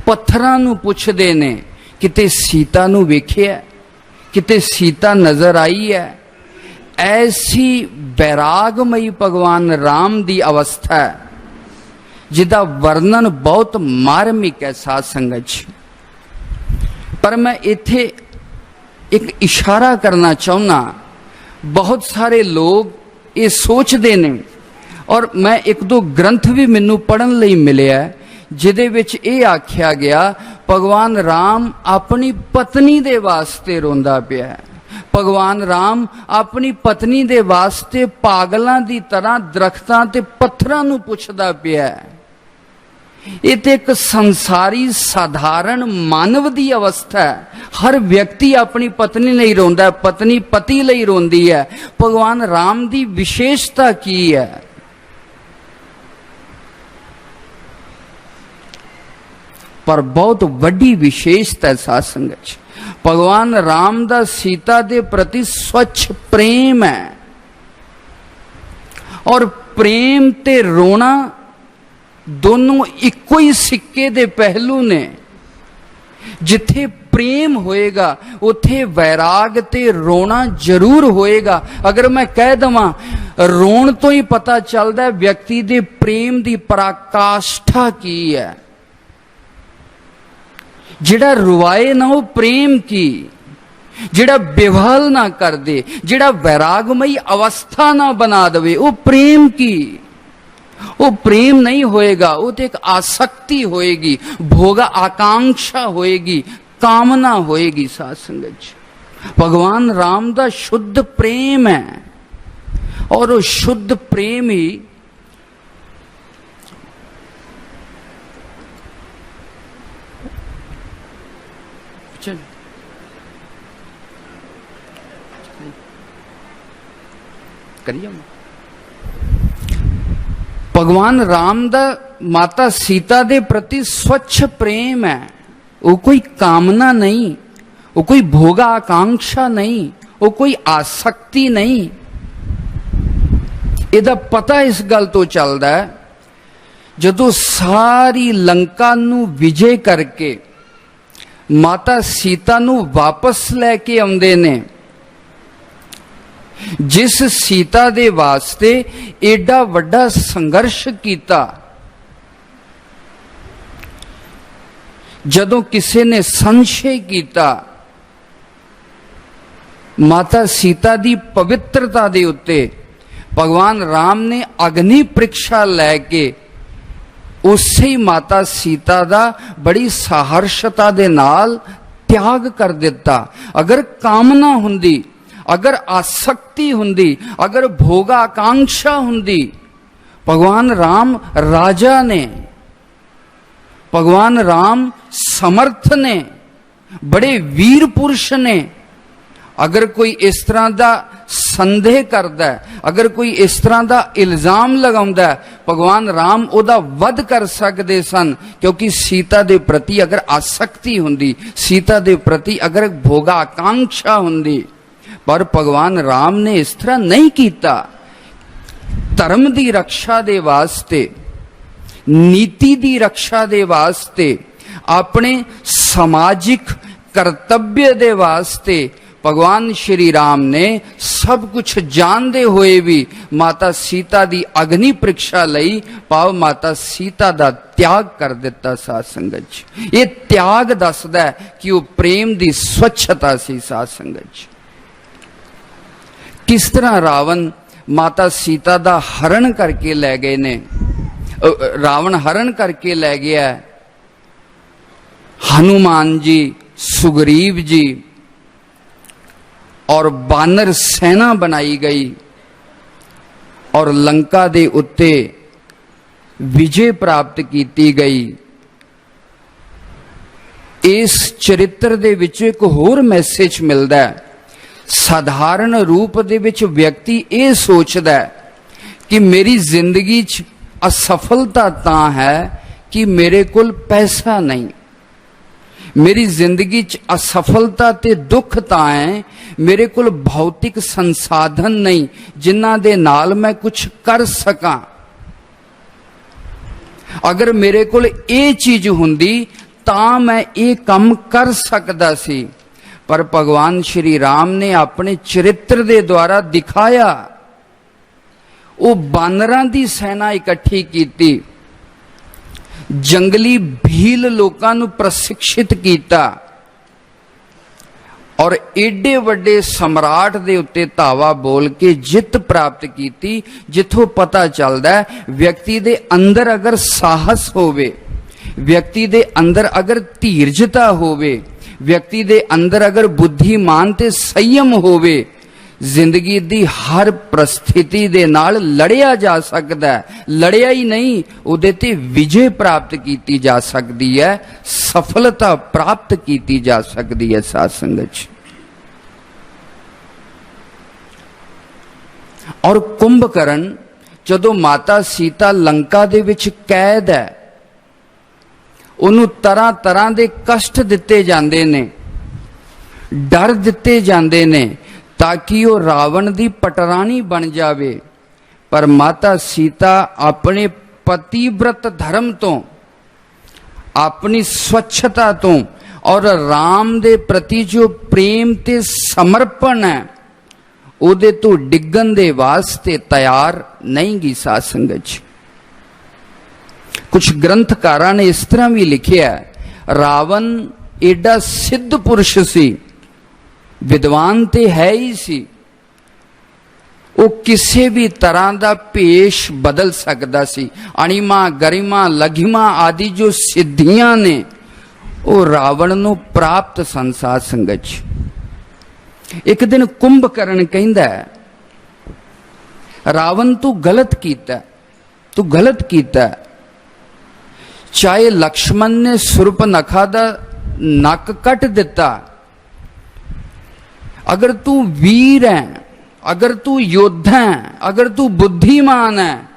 पत्थरां नूं पुछदे ने, किते सीता नूं वेखिया, किते सीता नजर आई है। ऐसी बैरागमई भगवान राम दी अवस्था है जिदा वर्णन बहुत मार्मिक है साध संगत जी। पर मैं इत्थे एक इशारा करना चाहना, बहुत सारे लोग ये सोचते ने, और मैं एक दो ग्रंथ भी मैनू पढ़न लई मिले जिदे विच ये आख्या गया भगवान राम अपनी पत्नी दे वास्ते रोंदा पिया है। भगवान राम अपनी पत्नी दे वास्ते पागलां दी तरह दरख्तां ते पत्थरां नूं पुछदा पिया है। ये तो एक संसारी साधारण मानव दी अवस्था है। हर व्यक्ति अपनी पत्नी लई रोंदा है, पत्नी पति लई रोंदी है। भगवान राम दी विशेषता की है? पर बहुत वड्डी विशेषता है साध संगत। भगवान राम दा सीता दे प्रति स्वच्छ प्रेम है, और प्रेम ते रोना दोनों इक्को ही सिक्के दे पहलू ने। जिथे प्रेम होएगा उथे वैराग ते रोना जरूर होएगा। अगर मैं कह दवां रोण तो ही पता चलता है व्यक्ति दे प्रेम दी पराकाष्ठा की है। जिहड़ा रुवाए ना वो प्रेम की, जिहड़ा बेवहल ना कर दे, जिहड़ा वैरागमई अवस्था ना बना दे, वो प्रेम की। वो प्रेम नहीं होएगा, वो तो एक आसक्ति होएगी, भोगा आकांक्षा होएगी, कामना होएगी साध संगत जी। भगवान राम दा शुद्ध प्रेम है, और वो शुद्ध प्रेम ही भगवान राम दा माता सीता दे प्रति स्वच्छ प्रेम है। वो कोई कामना नहीं, वो कोई भोगा आकांक्षा नहीं, वो कोई आसक्ति नहीं। इहदा पता इस गल तो चलदा है जदों सारी लंका नूं विजय करके माता सीता नूं वापस लैके आउंदे ने। जिस सीता दे वास्ते एडा वड्डा संघर्ष किया, जदों किसी ने संशय किया माता सीता दी पवित्रता दे उत्ते, भगवान राम ने अग्नि परीक्षा लैके उसे ही माता सीता दा बड़ी सहर्षता दे नाल त्याग कर दिता। अगर कामना हुंदी, अगर आसक्ति हुंदी, अगर भोगा आकांक्षा हुंदी, भगवान राम राजा ने, भगवान राम समर्थ ने, बड़े वीर पुरुष ने। अगर कोई इस तरह का संदेह करता है, अगर कोई इस तरह का इल्जाम लगाउंदा है, भगवान राम ओदा वध कर सकते सन, क्योंकि सीता दे प्रति अगर आसक्ति हुंदी, सीता दे प्रति अगर भोगा आकांक्षा हुंदी, पर भगवान राम ने इस तरह नहीं किया। धर्म की रक्षा दे वास्ते, नीति की रक्षा दे वास्ते, अपने सामाजिक कर्तव्य दे वास्ते भगवान श्री राम ने सब कुछ जानते हुए भी माता सीता की अग्नि परीक्षा लई, पाव माता सीता का त्याग कर दिता। साध संगत जी, ये त्याग दसदा है कि वो प्रेम की स्वच्छता सी। साध संगत जी, किस तरह रावण माता सीता का हरण करके लै गए ने, रावण हरण करके लै गया। हनुमान जी, सुग्रीव जी और बानर सेना बनाई गई और लंका दे उत्ते विजय प्राप्त की गई। इस चरित्र दे विच एक होर मैसेज मिलता है। साधारण रूप दे विच व्यक्ति ये सोचता है कि मेरी जिंदगी च असफलता तां है कि मेरे कोल पैसा नहीं। मेरी जिंदगी च असफलता ते दुख तां है मेरे कोल भौतिक संसाधन नहीं जिन्हां दे नाल मैं कुछ कर सकां। अगर मेरे कोल ये चीज हुंदी तां मैं ये काम कर सकदा सी। पर भगवान श्री राम ने अपने चरित्र दे द्वारा दिखाया। वो बानरां दी सेना इकट्ठी कीती, जंगली भील लोकां नूं प्रशिक्षित किया और एडे वड्डे सम्राट दे उत्ते धावा बोल के जित प्राप्त की, जिथों पता चलदा है व्यक्ति दे अंदर अगर साहस होवे, व्यक्ति दे अंदर अगर धीरजता होवे, व्यक्ति दे अंदर अगर बुद्धिमान ते संयम होवे, जिंदगी दी हर परिस्थिति दे नाल लड़िया जा सकदा है। लड़िया ही नहीं, उहदे ते विजय प्राप्त की जा सकती है, सफलता प्राप्त की जा सकती है। साध संगत च और कुंभकर्ण जदों माता सीता लंका दे विच कैद है, उन्होंने तरह तरह के कष्ट दिते जाते ने, डर दिते जाते ने ताकि वो रावण की पटरानी बन जावे। पर माता सीता अपने पतिव्रत धर्म तो, अपनी स्वच्छता तो और राम दे प्रति जो प्रेम ते समर्पण है उहदे तो डिगन दे वास्ते तैयार नहीं गी। साध संगत जी, कुछ ग्रंथकारां ने इस तरह भी लिखिया, रावण एडा सिद्ध पुरुष सी, विद्वान ते है ही सी, वो किसी भी तरह का भेष बदल सकता सी। अणिमा गरिमा लघिमा आदि जो सिद्धियां ने वो रावण नूं प्राप्त सन। साध संगत जी, एक दिन कुंभकर्ण कहंदा है, रावण तू गलत कीता, तू गलत कीता। चाहे लक्ष्मण ने सुर्पनखा दा नक कट दिता, अगर तू वीर है, अगर तू योद्धा है, अगर तू बुद्धिमान है,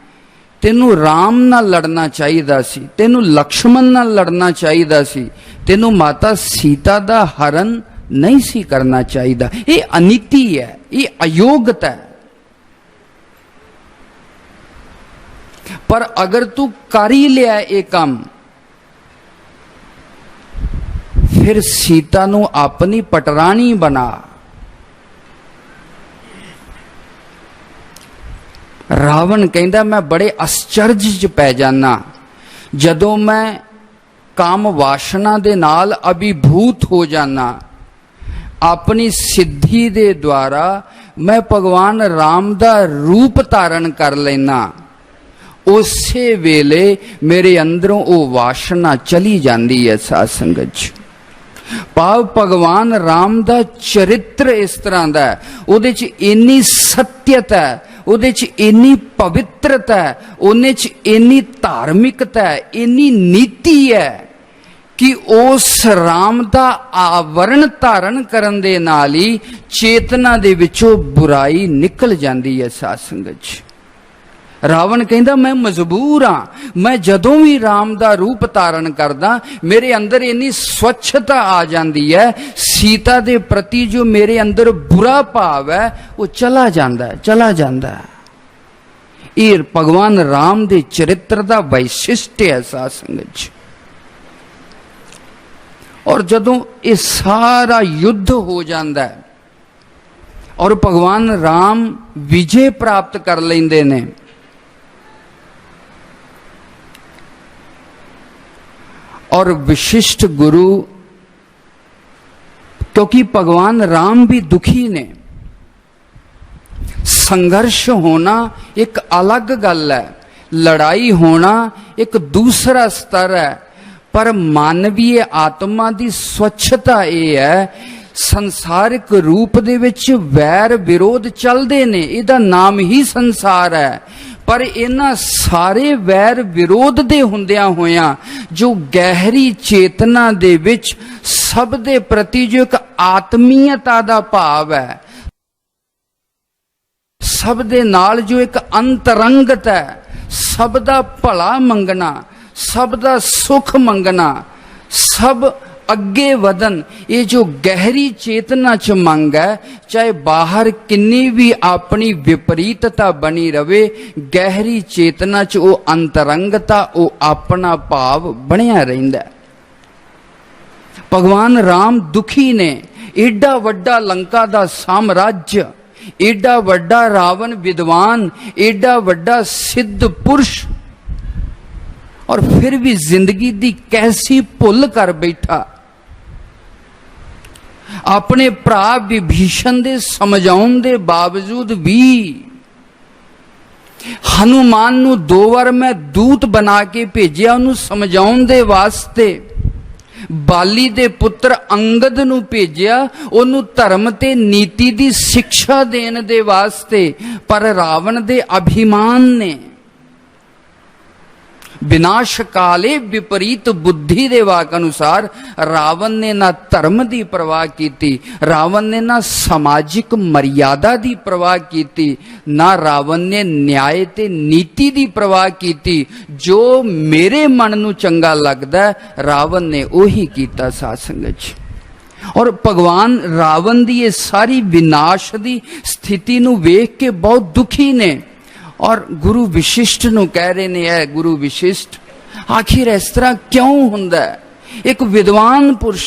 तेनू राम नाल लड़ना चाहिदा सी, तेनू लक्ष्मण नाल लड़ना चाहिदा सी, तेनू माता सीता दा हरण नहीं सी करना चाहिदा। ये अनीति है, ये अयोग्यता है। पर अगर तू कर ही लिया ये काम, फिर सीता नू अपनी पटरानी बना। रावण कहंदा मैं बड़े आश्चर्य च पै जाना जदों मैं काम वासना दे नाल अभिभूत हो जाना। अपनी सिद्धि दे द्वारा मैं भगवान राम दा रूप धारण कर लेना, उसे वेले मेरे अंदरों वो वासना चली जाती है। साध संगत जी, भाव भगवान राम दा चरित्र इस तरह का है, उहदे च इन्नी सत्यता है, उहदे च इन्नी पवित्रता है, उहदे च इन्नी धार्मिकता है, इन्नी नीति है कि उस राम दा आवरण धारण करन दे नाल ही चेतना दे विचों बुराई निकल जाती है। साध संगत जी, रावण कहंदा मैं मजबूर हाँ, मैं जदों भी राम दा रूप धारण करदा मेरे अंदर इन्नी स्वच्छता आ जाती है, सीता दे प्रति जो मेरे अंदर बुरा भाव है वो चला जाता है, चला जाता है। ये भगवान राम दे चरित्र दा वैशिष्ट्य है। साध संगत जी, और जदों ये सारा युद्ध हो जाता है और भगवान राम विजय प्राप्त कर लेंदे ने, और विशिष्ट गुरु, क्योंकि भगवान राम भी दुखी ने, संघर्ष होना एक अलग गल है, लड़ाई होना एक दूसरा स्तर है। पर मानवीय आत्मा की स्वच्छता ये है, संसारिक रूप दे विच वैर विरोध चलते ने, इहदा नाम ही संसार है। पर इन्हां सारे वैर विरोध दे हुंदियां होया जो गहरी चेतना दे विच सब दे प्रति जो एक आत्मीयता दा भाव है, सब दे नाल जो एक अंतरंगता है, सब दा भला मंगना, सब दा सुख मंगना, सब अगे वधन, ये जो गहरी चेतना च मंग है, चाहे बाहर किन्नी भी अपनी विपरीतता बनी रवे, गहरी चेतना च वो अंतरंगता, वो अपना भाव बनिया रहिंदा है। भगवान राम दुखी ने, एडा वड्डा लंका दा साम्राज्य, एडा वड्डा रावण विद्वान, एडा वड्डा सिद्ध पुरुष, और फिर भी जिंदगी दी कैसी भुल कर बैठा। अपने भरा विभीषण दे समझाउण दे बावजूद भी हनुमान नू 2 बार मैं दूत बना के भेजिया उन्होंने समझाउण दे वास्ते, बाली दे पुत्र अंगद नू भेजिया ओनू धर्म ते नीति दी शिक्षा देने दे वास्ते, पर रावण दे अभिमान ने, विनाश काले विपरीत बुद्धि दे वाक अनुसार रावण ने ना धर्म दी परवाह की, रावण ने ना सामाजिक मर्यादा दी परवाह की, ना रावण ने न्याय ते नीति दी परवाह की। जो मेरे मन नू चंगा लगदा रावण ने ओही कीता साध संगत जी। और भगवान रावण दी ये सारी विनाश दी स्थिति नू वेख के बहुत दुखी ने, और गुरु विशिष्ट नू कह रहे ने, है गुरु विशिष्ट आखिर इस तरह क्यों हुंदा है? एक विद्वान पुरुष,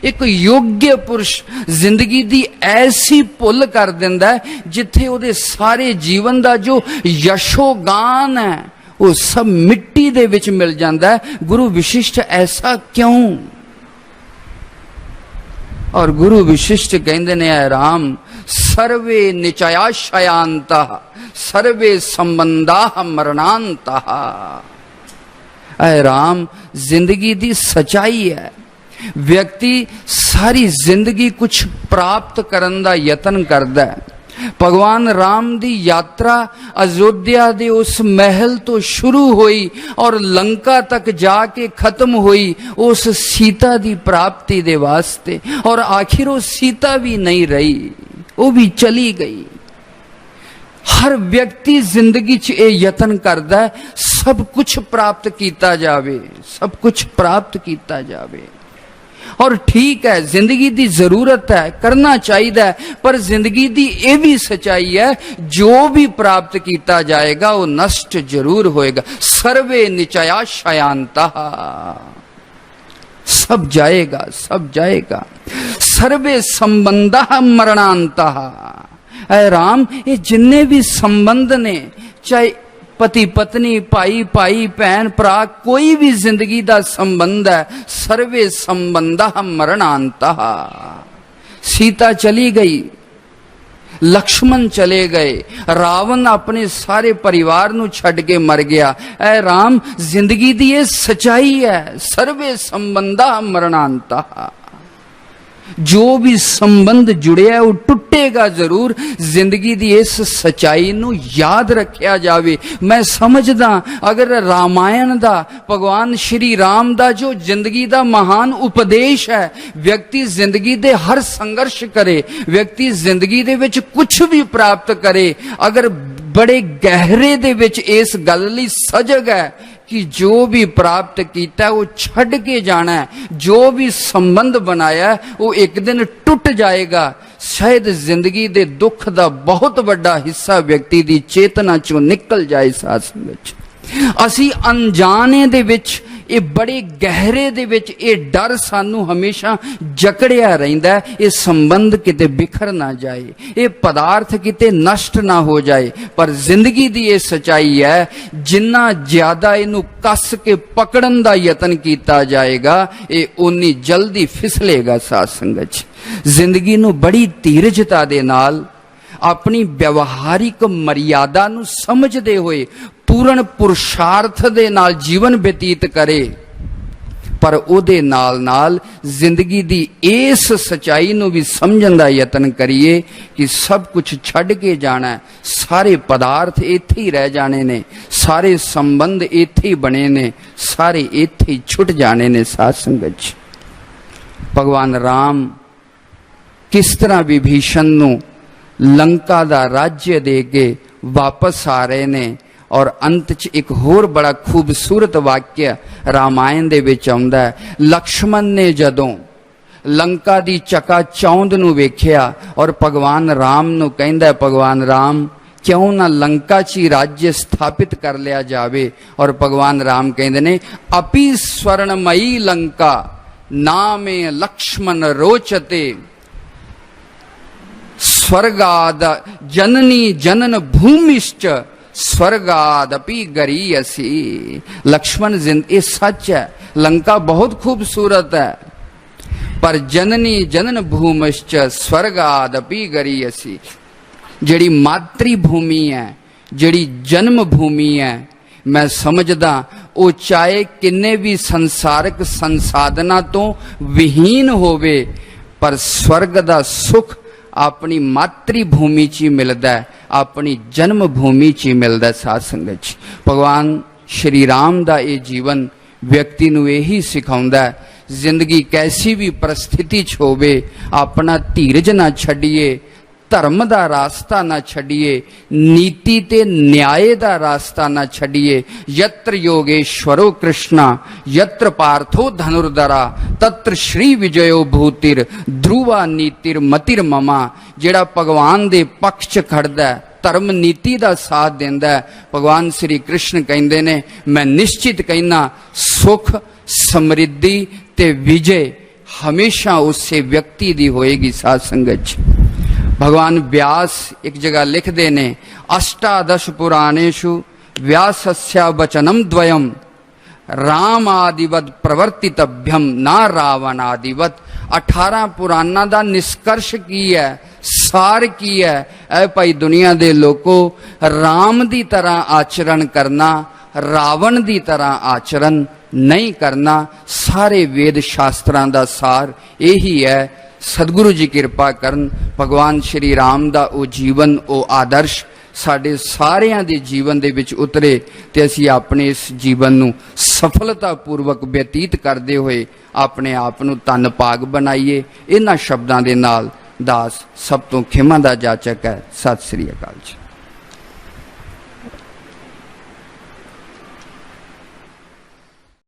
एक योग्य पुरुष जिंदगी दी ऐसी भुल कर दिंदा है जिथे उहदे सारे जीवन दा जो यशोगान है वो सब मिट्टी दे विच मिल जांदा है। गुरु विशिष्ट ऐसा क्यों? और गुरु विशिष्ट कहंदे ने, राम सर्वे निचयाशयांता सर्वे संबंधा मरणांता। ऐ राम, जिंदगी दी सच्चाई है, व्यक्ति सारी जिंदगी कुछ प्राप्त करन दा यतन करदा है। भगवान राम दी यात्रा अयोध्या दे उस महल तो शुरू हुई और लंका तक जाके खत्म हुई उस सीता दी प्राप्ति दे वास्ते, और आखिर वो सीता भी नहीं रही, वो भी चली गई। हर व्यक्ति जिंदगी च ये यतन करदा है सब कुछ प्राप्त किया जावे, सब कुछ प्राप्त किया जावे। और ठीक है, जिंदगी दी जरूरत है, करना चाहिए, पर जिंदगी दी ये भी सच्चाई है, जो भी प्राप्त किया जाएगा वो नष्ट जरूर होएगा। सर्वे निचयाशयांता, सब जाएगा, सब जाएगा। सर्वे संबंधा मरणांता। ऐ राम, ये जिन्ने भी संबंध ने, चाहे पति पत्नी, भाई भाई, भैन भरा, कोई भी जिंदगी का संबंध है, सर्वे संबंधा मरणांता। सीता चली गई, लक्ष्मण चले गए, रावण अपने सारे परिवार नू छड़ के मर गया। ऐ राम, जिंदगी दी ये सच्चाई है, सर्वे संबंधा मरणांता। जो भी संबंध जुड़े है वो टुटेगा जरूर। जिंदगी दी इस सच्चाई नू याद रखिया जावे। मैं समझदा अगर रामायण दा, भगवान श्री राम दा जो जिंदगी दा महान उपदेश है, व्यक्ति जिंदगी दे हर संघर्ष करे, व्यक्ति जिंदगी दे विच कुछ भी प्राप्त करे, अगर बड़े गहरे दे विच इस गल लई सजग है कि जो भी प्राप्त किया वो छड़ के जाना है, जो भी संबंध बनाया वो एक दिन टूट जाएगा। शायद जिंदगी दे दुख दा बहुत बड़ा हिस्सा व्यक्ति दी चेतना चों निकल जाए। साथ संगत असी अनजाने दे विच, ये बड़े गहरे दे विच ये डर सानू हमेशा जकड़िया रहिंदा है, ये संबंध किते बिखर ना जाए, ये पदार्थ किते नष्ट ना हो जाए। पर जिंदगी दी ये सच्चाई है, जिन्ना ज्यादा इनू कस के पकड़न दा यतन किया जाएगा, ये उन्नी जल्दी फिसलेगा। साथ संगत जिंदगी नू बड़ी धीरजता दे नाल, अपनी व्यवहारिक मर्यादा नू समझदे हुए पूर्ण पुरुषार्थ दे नाल जीवन व्यतीत करे, पर ओदे नाल नाल जिंदगी दी इस सच्चाई नू भी समझण दा यतन करिए कि सब कुछ छड़ के जाना है, सारे पदार्थ इत्थे ही रह जाने ने, सारे संबंध इत्थे ही बने ने, सारे इत्थे ही छुट जाने ने। साध संगत भगवान राम किस तरह विभीषण नू लंका दा राज्य दे के वापस आ रहे ने, और अंत च एक होर बड़ा खूबसूरत वाक्य रामायण दे विच आउंदा है। लक्ष्मण ने जदों लंका दी चका चौंध नूं वेखिया और भगवान राम नूं कहंदा है, भगवान राम क्यों ना लंका च ही राज्य स्थापित कर लिया जावे। और भगवान राम कहंदे ने, अपि स्वर्णमयी लंका नामे लक्ष्मण रोचते, स्वर्गाद जननी जनन भूमिश्च स्वर्गादपि गरीयसी। लक्ष्मण ये सच है, लंका बहुत खूबसूरत है, पर जननी जनन भूमिश्च स्वर्गादपि गरीयसी। जिहड़ी मातृभूमि है, जिहड़ी जन्म भूमि है, मैं समझदा वो चाहे किन्ने भी संसारक संसाधना तो विहीन होवे, पर स्वर्ग दा सुख अपनी मातृभूमि च ही मिलता है, अपनी जन्म भूमि च ही मिलता है। साध संगत जी, भगवान श्री राम दा ये जीवन व्यक्ति नूं यही सिखाउंदा है, जिंदगी कैसी भी परिस्थिति च होवे अपना धीरज ना छड्डिए, धर्म दा रास्ता ना छड्डिए, नीति ते न्याय दा रास्ता ना छड्डिए। यत्र योगेश्वरो कृष्णा यत्र पार्थो धनुर्धरा तत्र श्री विजयो भूतिर ध्रुवा नीतिर मतिर ममा। जेड़ा भगवान दे पक्ष च खड़दा है, धर्म नीति का साथ देंदा है, भगवान श्री कृष्ण कहंदे ने, मैं निश्चित कहना सुख समृद्धि ते विजय हमेशा उसे व्यक्ति दी होएगी। साध संगत जी, भगवान व्यास एक जगह लिखते ने, अष्टादश पुराणेषु व्यासस्य वचनम द्वयम रामादिवत प्रवर्तितभ्यम ना रावणादिवत। 18 पुराणों का निष्कर्ष की है, सार की है, ऐ भाई दुनिया दे लोको, राम दी तरह आचरण करना, रावण दी तरह आचरण नहीं करना। सारे वेद शास्त्रां दा सार यही है। सतगुरु जी कृपा करन, भगवान श्री राम दा ओ जीवन, ओ आदर्श साडे सारियां दे जीवन दे विच उतरे ते असीं अपने इस जीवन नूं सफलता पूर्वक व्यतीत करदे होए अपने आप नूं धन भाग बनाइए। इन्हां शब्दां दे नाल दास सब तो खिमा दा जाचक है। सत श्री अकाल जी।